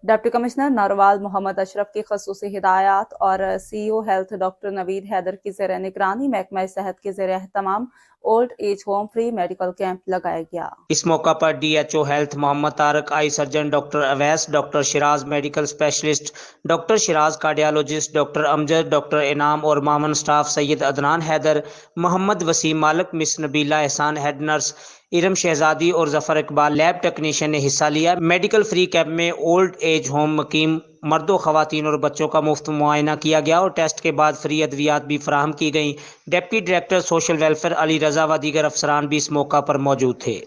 Deputy commissioner Narowal Mohammad Ashraf की खसूसी हिदायत और CEO health doctor Naveed Haider की ज़ेर निगरानी महकमा सेहत के ज़ेर एहतमाम old age home free medical camp लगाया गया। इस मौका पर DHO health Mohammad Tariq, eye surgeon doctor Awais, doctor Shiraz medical specialist, doctor Shiraz cardiologist, doctor Amjad, doctor Inam और मामन स्टाफ सैयद अदनान हैदर, मोहम्मद वसीम मालिक, मिस नबीला एहसान हेड नर्स, इरम शहजादी और जफर इकबाल लैब टेक्नीशियन ने हिस्सा लिया। मेडिकल फ्री कैंप में ओल्ड एज होम मुकीम मर्दों, खवातीन और बच्चों का मुफ्त मुआयना किया गया और टेस्ट के बाद फ्री अद्वियात भी फराहम की गई। Deputy director social welfare Ali Raza व दीगर अफसरान भी इस मौका पर मौजूद थे।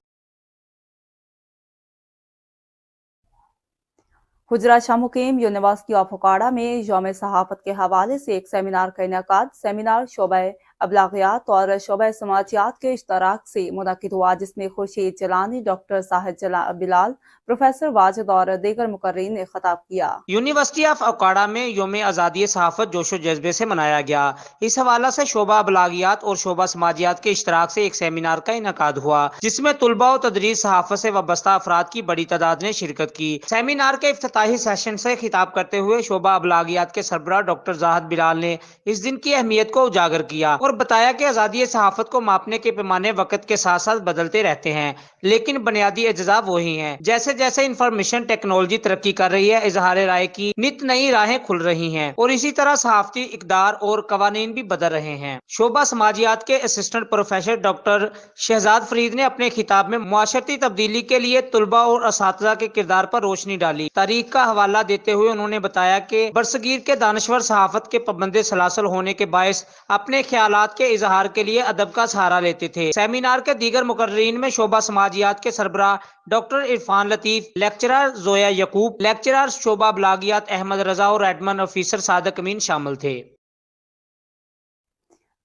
हुजरा शाह मुकीम यूनिवर्सिटी ऑफ उकाड़ा में यौम सहाफत के हवाले से एक सेमिनार का इनेकाद। सेमिनार शोबा अबलागियात और शोबा समाजियात के इश्तराक से मुनक्किद हुआ, जिसमें खुर्शीद जलानी, डॉक्टर साहिद बिलाल, प्रोफेसर वाजिद और दीगर मुकर्रीन ने खिताब किया। यूनिवर्सिटी ऑफ उकाड़ा में यौम आज़ादी सहाफत जोशो जज्बे से मनाया गया। इस हवाला से शोबा अबलागियात और शोबा समाजियात के इश्तराक से एक सेमिनार का इनेकाद हुआ, जिसमें तुलबा और तदरीस सहाफत से वाबस्ता अफराद की बड़ी तादाद ने शिरकत की। सेमिनार के इफ्तिताही सेशन से खिताब करते हुए शोबा अबलागियात के सरबराह डॉक्टर जाहिद बिलाल ने इस दिन की अहमियत को उजागर किया और बताया कि आज़ादी सहाफत को मापने के पैमाने वक्त के साथ साथ बदलते रहते हैं, लेकिन बुनियादी अज्जा वही हैं। जैसे जैसे इंफॉर्मेशन टेक्नोलॉजी तरक्की कर रही है, इजहार राय की नित नई राहें खुल रही हैं और इसी तरह सहाफती इकदार और कवानीन भी बदल रहे हैं। शोबा समाजियात के assistant professor doctor Shahzad Farid ने अपने खिताब में मुआशरती तब्दीली के लिए तुलबा और असातिज़ा के किरदार पर रोशनी डाली। तारीख का हवाला देते हुए उन्होंने बताया कि बरसगीर के दानश्वर सहाफत के पाबंदे सलासल होने के बायस अपने ख्यालात के इजहार के लिए अदब का सहारा लेते थे। सेमिनार के दीगर मुकर्रीन में शोबा समाजियात के सरबराह doctor Irfan Latif, lecturer Zoya Yaqub, lecturer शोबा अबलागियात अहमद रजा और एडमन ऑफिसर सादक अमीन शामिल थे।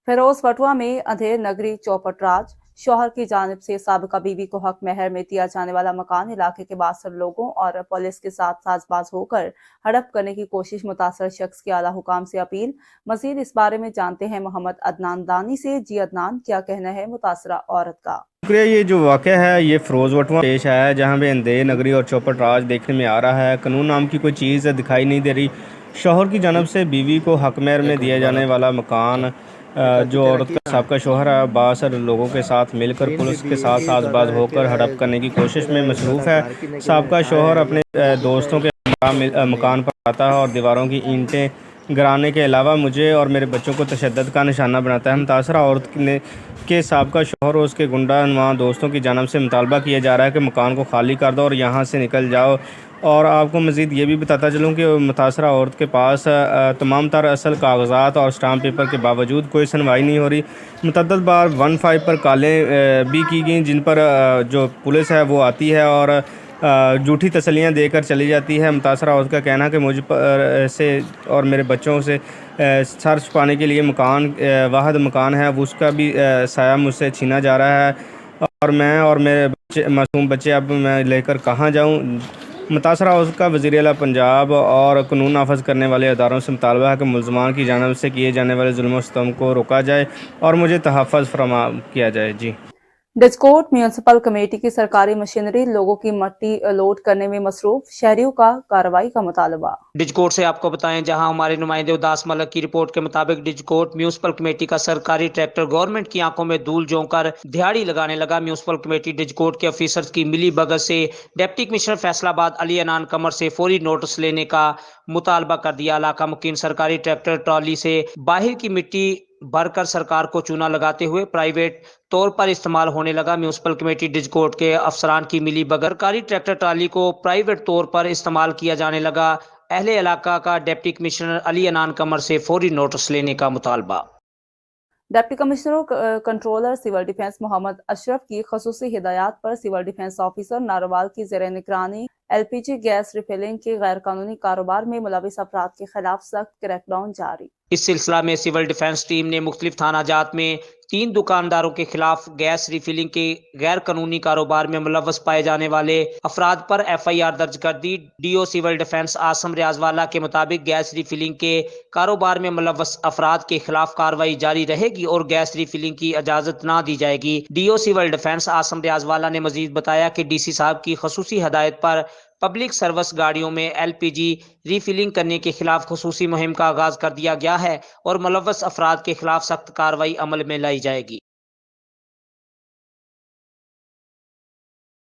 फिरोज पटुआ में अंधेर नगरी चौपट राज शौहर की जानिब से साबिका बीवी को हक महर में दिया जाने वाला मकान इलाके के 62 लोगों और पुलिस के साथ साजबाज होकर हड़प करने की कोशिश। मुतासर शख्स की आला हुकाम से अपील। मजीद इस बारे में जानते हैं मोहम्मद अदनान दानी से। जी अदनान, क्या कहना है मुतासरा औरत का? शुक्रिया। ये जो वाक़या है ये फिरोज वटवा पेश आया है, जहाँ पे अंधेर नगरी और चौपट राज देखने में आ रहा है। कानून नाम की कोई चीज़ दिखाई नहीं दे रही। शौहर की जानब से बीवी को हक महर में दिया जाने वाला मकान जो औरत का साबका शौहर है, 62 लोगों के साथ मिलकर पुलिस के साथ साजबाज होकर हड़प करने की कोशिश में मसरूफ़ है। साबका शौहर अपने दोस्तों के मकान पर आता है और दीवारों की ईंटें गिराने के अलावा मुझे और मेरे बच्चों को तशद्दुद का निशाना बनाता है। मुतासरा औरत ने के साबका शौहर और उसके गुंडा नुमा दोस्तों की जानब से मुतालबा किया जा रहा है कि मकान को खाली कर दो और यहाँ से निकल जाओ। और आपको मज़ीद ये भी बताता चलूँ कि मुतासरा औरत के पास तमाम तर असल कागज़ात और स्टाम्प पेपर के बावजूद कोई सुनवाई नहीं हो रही। मुतअद्दिद बार 15 पर कालें भी की गई, जिन पर जो पुलिस है वो आती है और झूठी तसल्लियाँ देकर चली जाती है। मुतासरा औरत का कहना कि मुझ पर से और मेरे बच्चों से सर छुपाने के लिए मकान वाहद मकान है, उसका भी साया मुझसे छीना जा रहा है और मैं और मेरे मासूम बच्चे अब मैं लेकर कहाँ जाऊँ। मुतासरा उसका वज़ीर आला पंजाब और कानून नाफज करने वाले अदारों से मुतालबा है कि मुलजमान की जानब से किए जाने वाले जुल्म व सितम को रोका जाए और मुझे तहफ़्फ़ुज़ फरमा किया जाए। जी। डिस्कोट म्यूनसिपल कमेटी की सरकारी मशीनरी लोगों की मट्टी लोड करने में मसरूफ। शहरियों का कार्रवाई का मुतालबा। डिजकोट से आपको बताएं, जहां हमारे नुमाइंदे उदास मलक की रिपोर्ट के मुताबिक डिजकोट म्यूनसिपल कमेटी का सरकारी ट्रैक्टर गवर्नमेंट की आंखों में धूल झोंक कर दिहाड़ी लगाने लगा। म्यूनसिपल कमेटी डिजकोट के ऑफिसर्स की मिली भगत से डिप्टी कमिश्नर फैसलाबाद अली अनान कमर से फौरी नोटिस लेने का मुतालबा कर दिया। इलाका मुकीम सरकारी ट्रैक्टर ट्रॉली से बाहर की मिट्टी भरकर सरकार को चूना लगाते हुए प्राइवेट तौर पर इस्तेमाल होने लगा। म्यूनसिपल कमेटी डिजकोट के अफसरान की मिली भगत सरकारी ट्रैक्टर ट्राली को प्राइवेट तौर पर इस्तेमाल किया जाने लगा। अहले इलाका का डिप्टी कमिश्नर अली अनान कमर से फौरी नोटिस लेने का मुतालबा। Deputy commissioner controller civil defence Mohammad Ashraf की खसूसी हिदायत पर सिविल डिफेंस ऑफिसर नारोवाल की ज़ेर निगरानी LPG गैस रिफिलिंग के गैर कानूनी कारोबार में मुलविस अफराद के खिलाफ सख्त क्रैकडाउन जारी। इस सिलसिला में सिविल डिफेंस टीम ने मुख्तलिफ थाना जात में 3 दुकानदारों के खिलाफ गैस रिफिलिंग के गैर कानूनी कारोबार में मुलव्वस पाए जाने वाले अफराद पर FIR दर्ज कर दी। DO सिविल डिफेंस आसम रियाजवाला के मुताबिक गैस रिफिलिंग के कारोबार में मुलव्वस अफराद के खिलाफ कार्रवाई जारी रहेगी और गैस रिफिलिंग की इजाजत ना दी जाएगी। DO सिविल डिफेंस आसम रियाजवाला ने मजीद बताया कि DC साहब की खसूसी हदायत पर پبلک سروس گاڑیوں میں LPG ریفلنگ کرنے کے خلاف خصوصی مہم کا آغاز کر دیا گیا ہے اور ملوث افراد کے خلاف سخت کارروائی عمل میں لائی جائے گی۔